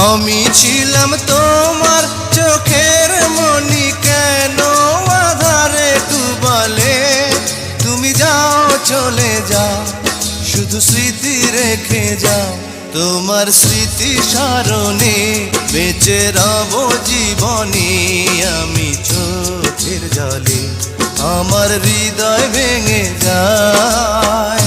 আমি ছিলাম তোমার চোখের মনি, কেন আধারে ডুবালে? তুমি যাও চলে যাও, শুধু স্মৃতি রেখে যাও। তোমার স্মৃতি স্মরণে বেঁচে রব জীবনে। আমি চোখের জলে আমার হৃদয় ভেঙে যায়।